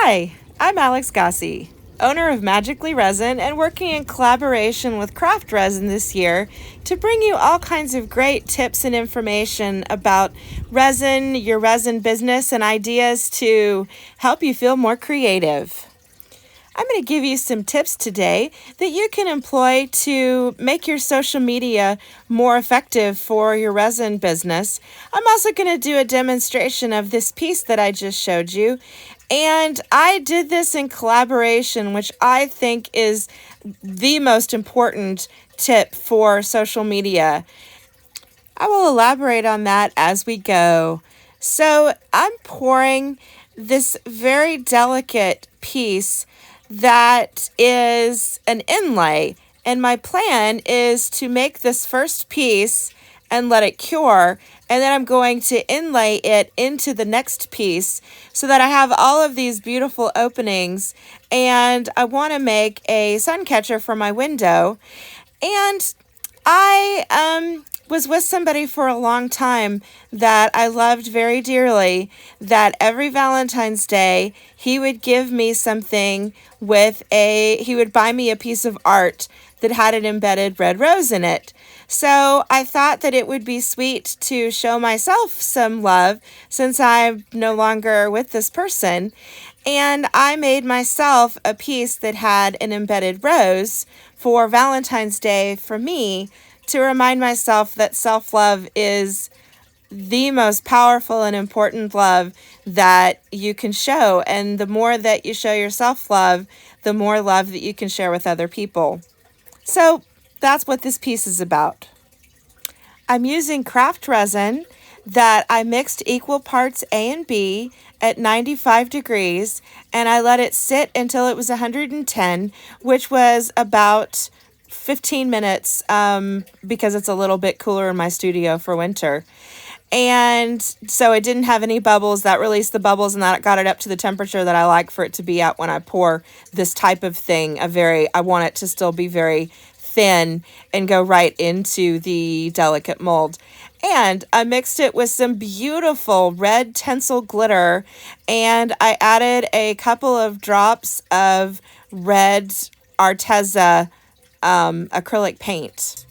Hi, I'm Alex Gossi, owner of Magically Resin and working in collaboration with Craft Resin this year to bring you all kinds of great tips and information about resin, your resin business, and ideas to help you feel more creative. I'm going to give you some tips today that you can employ to make your social media more effective for your resin business. I'm also going to do a demonstration of this piece that I just showed you. And I did this in collaboration, which I think is the most important tip for social media. I will elaborate on that as we go. So I'm pouring this very delicate piece that is an inlay, and my plan is to make this first piece and let it cure, and then I'm going to inlay it into the next piece so that I have all of these beautiful openings. And I want to make a sun catcher for my window, and I was with somebody for a long time that I loved very dearly, that every Valentine's Day he would give me something he would buy me a piece of art that had an embedded red rose in it. So I thought that it would be sweet to show myself some love since I'm no longer with this person. And I made myself a piece that had an embedded rose for Valentine's Day for me, to remind myself that self-love is the most powerful and important love that you can show. And the more that you show your self-love, the more love that you can share with other people. So that's what this piece is about. I'm using Craft Resin that I mixed equal parts A and B at 95 degrees, and I let it sit until it was 110, which was about 15 minutes because it's a little bit cooler in my studio for winter. And so it didn't have any bubbles. That released the bubbles, and that got it up to the temperature that I like for it to be at when I pour this type of thing. I want it to still be very thin and go right into the delicate mold. And I mixed it with some beautiful red tinsel glitter, and I added a couple of drops of red Arteza acrylic paint.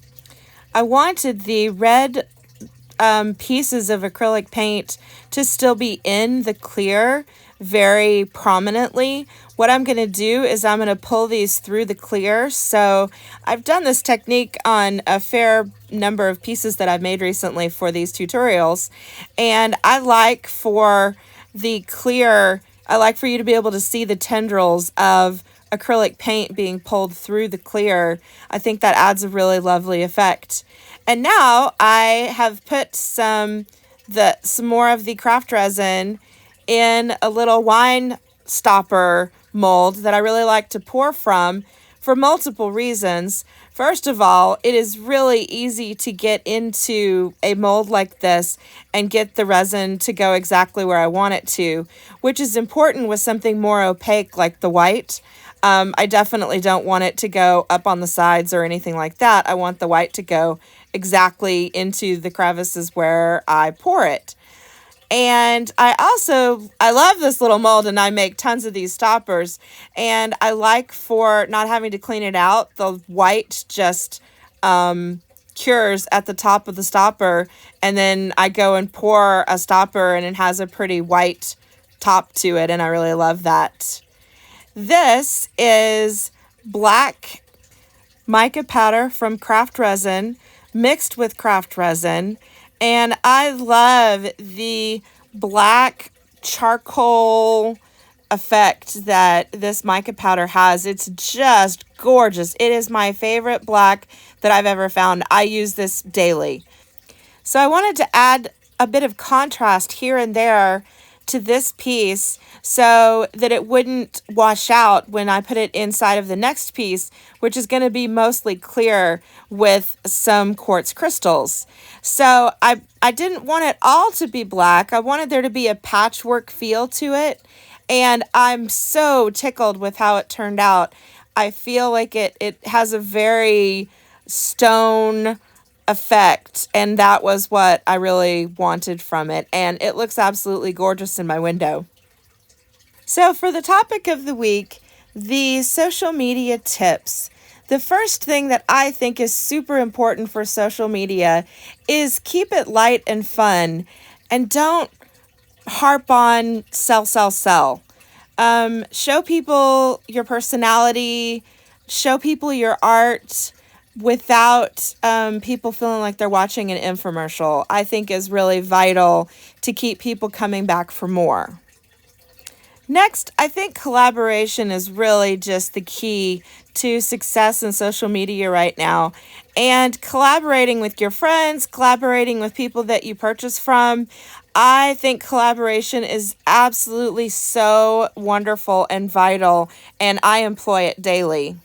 I wanted the red pieces of acrylic paint to still be in the clear very prominently. What I'm going to do is I'm going to pull these through the clear. So I've done this technique on a fair number of pieces that I've made recently for these tutorials. And I like for the clear, I like for you to be able to see the tendrils of acrylic paint being pulled through the clear. I think that adds a really lovely effect. And now I have put some more of the craft resin in a little wine stopper mold that I really like to pour from for multiple reasons. First of all, it is really easy to get into a mold like this and get the resin to go exactly where I want it to, which is important with something more opaque like the white. I definitely don't want it to go up on the sides or anything like that. I want the white to go exactly into the crevices where I pour it. And I love this little mold, and I make tons of these stoppers, and I like, for not having to clean it out, the white just cures at the top of the stopper, and then I go and pour a stopper and it has a pretty white top to it, and I really love that. This is black mica powder from Craft Resin mixed with Craft Resin, and I love the black charcoal effect that this mica powder has. It's just gorgeous. It is my favorite black that I've ever found. I use this daily. So I wanted to add a bit of contrast here and there to this piece so that it wouldn't wash out when I put it inside of the next piece, which is going to be mostly clear with some quartz crystals. So I didn't want it all to be black. I wanted there to be a patchwork feel to it, and I'm so tickled with how it turned out. I feel like it has a very stone effect, and that was what I really wanted from it, and it looks absolutely gorgeous in my window. So, for the topic of the week, the social media tips. The first thing that I think is super important for social media is keep it light and fun, and don't harp on sell. Show people your personality, show people your art without people feeling like they're watching an infomercial, I think is really vital to keep people coming back for more. Next, I think collaboration is really just the key to success in social media right now. And collaborating with your friends, collaborating with people that you purchase from, I think collaboration is absolutely so wonderful and vital, and I employ it daily.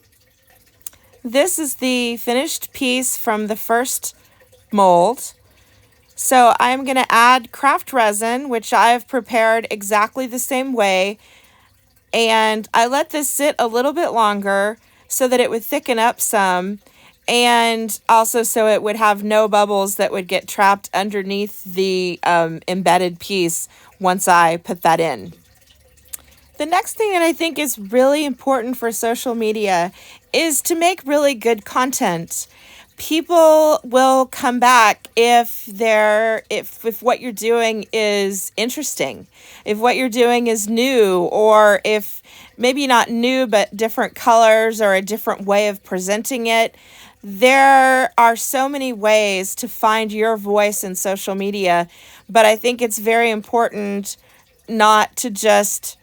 This is the finished piece from the first mold. So I'm going to add craft resin, which I have prepared exactly the same way. And I let this sit a little bit longer so that it would thicken up some, and also so it would have no bubbles that would get trapped underneath the embedded piece once I put that in. The next thing that I think is really important for social media is to make really good content. People will come back if what you're doing is interesting, if what you're doing is new, or if maybe not new but different colors or a different way of presenting it. There are so many ways to find your voice in social media, but I think it's very important not to just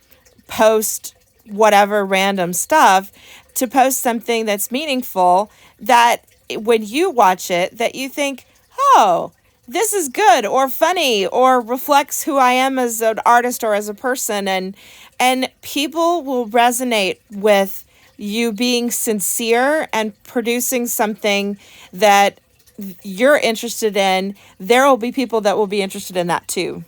post whatever random stuff, to post something that's meaningful, that when you watch it, that you think, oh, this is good or funny or reflects who I am as an artist or as a person, and people will resonate with you being sincere and producing something that you're interested in. There will be people that will be interested in that too.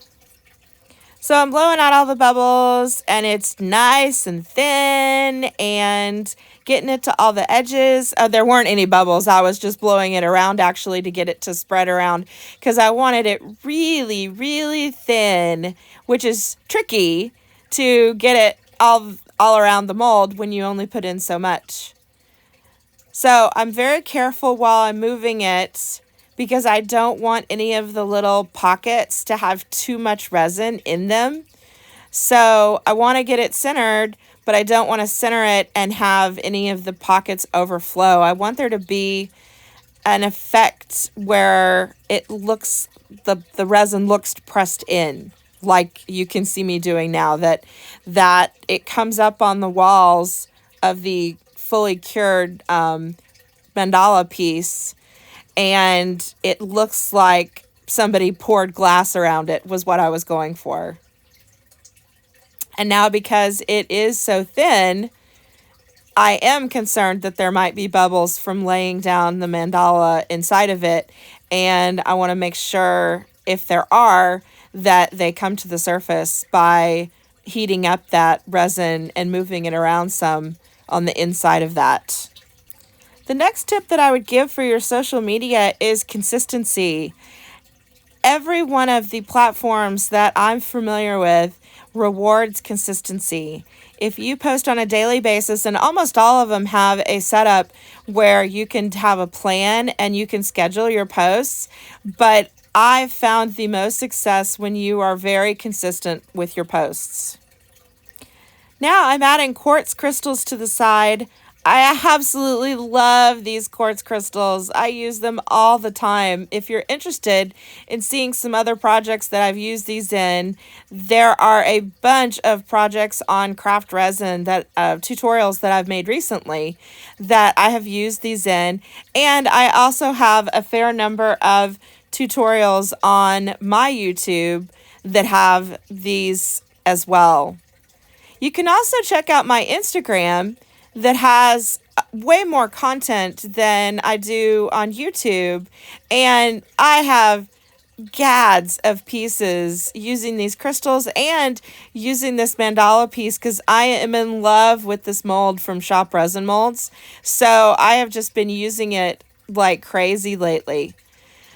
So I'm blowing out all the bubbles, and it's nice and thin, and getting it to all the edges. There weren't any bubbles. I was just blowing it around actually to get it to spread around, because I wanted it really, really thin, which is tricky to get it all around the mold when you only put in so much. So I'm very careful while I'm moving it, because I don't want any of the little pockets to have too much resin in them. So I want to get it centered, but I don't want to center it and have any of the pockets overflow. I want there to be an effect where it looks, the resin looks pressed in, like you can see me doing now, that it comes up on the walls of the fully cured mandala piece, and it looks like somebody poured glass around it, was what I was going for. And now, because it is so thin, I am concerned that there might be bubbles from laying down the mandala inside of it, and I want to make sure, if there are, that they come to the surface by heating up that resin and moving it around some on the inside of that. The next tip that I would give for your social media is consistency. Every one of the platforms that I'm familiar with rewards consistency. If you post on a daily basis, and almost all of them have a setup where you can have a plan and you can schedule your posts, but I've found the most success when you are very consistent with your posts. Now I'm adding quartz crystals to the side. I absolutely love these quartz crystals. I use them all the time. If you're interested in seeing some other projects that I've used these in, there are a bunch of projects on Craft Resin, that tutorials that I've made recently that I have used these in. And I also have a fair number of tutorials on my YouTube that have these as well. You can also check out my Instagram that has way more content than I do on YouTube, and I have gads of pieces using these crystals and using this mandala piece, because I am in love with this mold from Shop Resin Molds. So I have just been using it like crazy lately.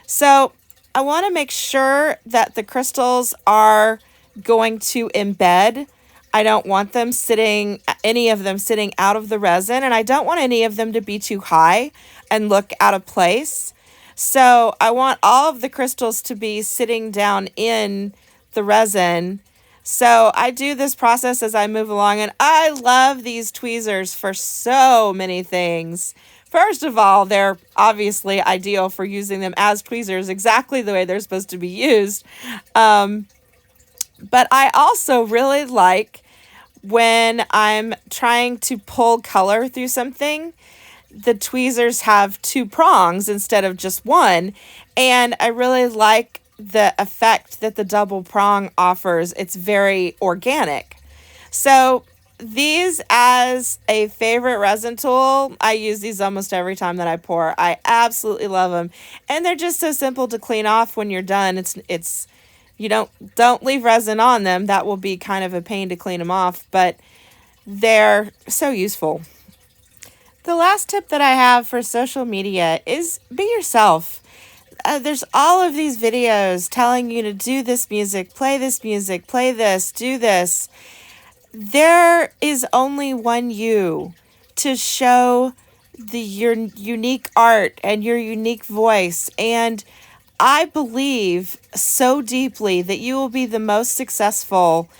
So I want to make sure that the crystals are going to embed. I don't want them sitting, any of them sitting out of the resin, and I don't want any of them to be too high and look out of place. So I want all of the crystals to be sitting down in the resin. So I do this process as I move along, and I love these tweezers for so many things. First of all, they're obviously ideal for using them as tweezers, exactly the way they're supposed to be used. But I also really like when I'm trying to pull color through something, the tweezers have two prongs instead of just one. And I really like the effect that the double prong offers. It's very organic. So these as a favorite resin tool, I use these almost every time that I pour. I absolutely love them. And they're just so simple to clean off when you're done. It's you don't leave resin on them. That will be kind of a pain to clean them off, but they're so useful. The last tip that I have for social media is be yourself. There's all of these videos telling you to do this music, play this, do this. There is only one you to show your unique art and your unique voice. And I believe so deeply that you will be the most successful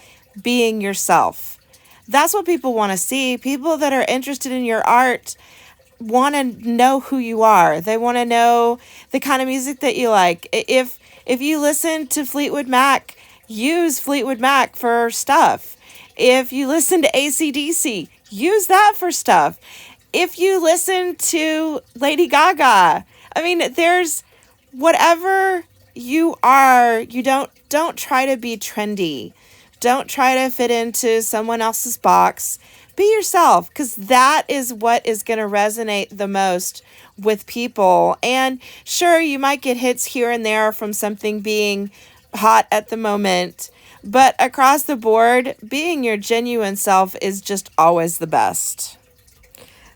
being yourself. That's what people want to see. People that are interested in your art want to know who you are. They want to know the kind of music that you like. If you listen to Fleetwood Mac, use Fleetwood Mac for stuff. If you listen to AC/DC, use that for stuff. If you listen to Lady Gaga, I mean, there's whatever you are, you don't try to be trendy. Don't try to fit into someone else's box. Be yourself, because that is what is going to resonate the most with people. And sure, you might get hits here and there from something being hot at the moment, but across the board, being your genuine self is just always the best.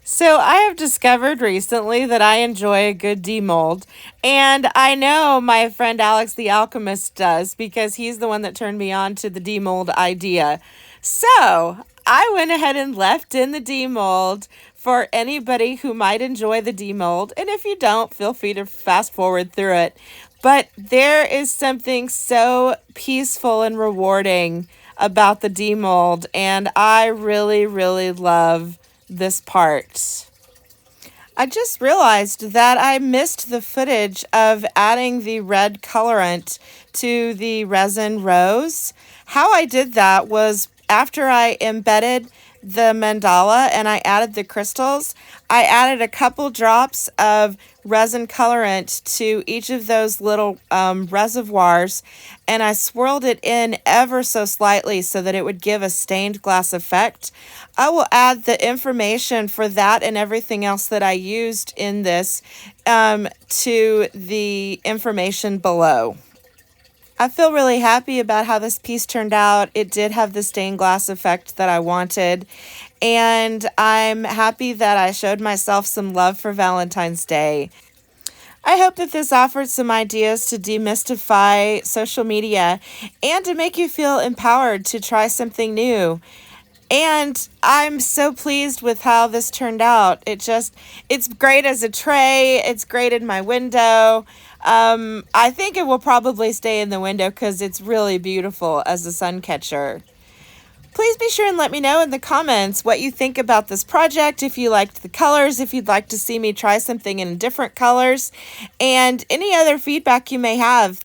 So I have discovered recently that I enjoy a good demold, and I know my friend Alex the Alchemist does because he's the one that turned me on to the demold idea. So I went ahead and left in the demold for anybody who might enjoy the demold, and if you don't, feel free to fast forward through it. But there is something so peaceful and rewarding about the demold, and I really, really love this part. I just realized that I missed the footage of adding the red colorant to the resin rose. How I did that was after I embedded the mandala and I added the crystals, I added a couple drops of resin colorant to each of those little reservoirs, and I swirled it in ever so slightly so that it would give a stained glass effect. I will add the information for that and everything else that I used in this to the information below. I feel really happy about how this piece turned out. It did have the stained glass effect that I wanted, and I'm happy that I showed myself some love for Valentine's Day. I hope that this offered some ideas to demystify social media and to make you feel empowered to try something new. And I'm so pleased with how this turned out. It's great as a tray. It's great in my window. I think it will probably stay in the window because it's really beautiful as a sun catcher. Please be sure and let me know in the comments what you think about this project, if you liked the colors, if you'd like to see me try something in different colors, and any other feedback you may have.